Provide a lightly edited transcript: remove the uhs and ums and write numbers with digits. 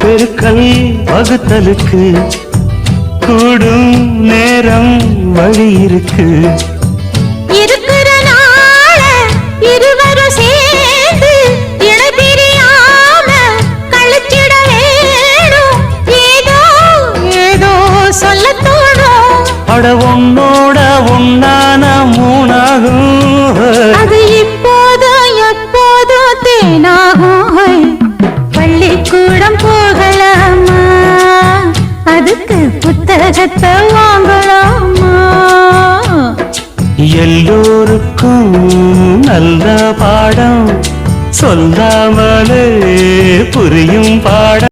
பெருக்கல் வகுத்தலுக்கு கூடும் நேரம் வழி இருக்கு. இருக்கிற நாள இருவரும் சேர்ந்து இடைபிரியாம கழிச்சிட வேணும். ஏதோ ஏதோ சொல்ல தோணும். அட உன்னோட ஒன்னான மூணாகும். அது இப்போதும் எப்போதும் தேனாகும். பள்ளிக்கூடம் போகலாமா, அதுக்கு புத்தகத்தை வாங்கலாமா? எல்லோருக்கும் நல்ல பாடம் சொல்லாமலே புரியும் பாடம்.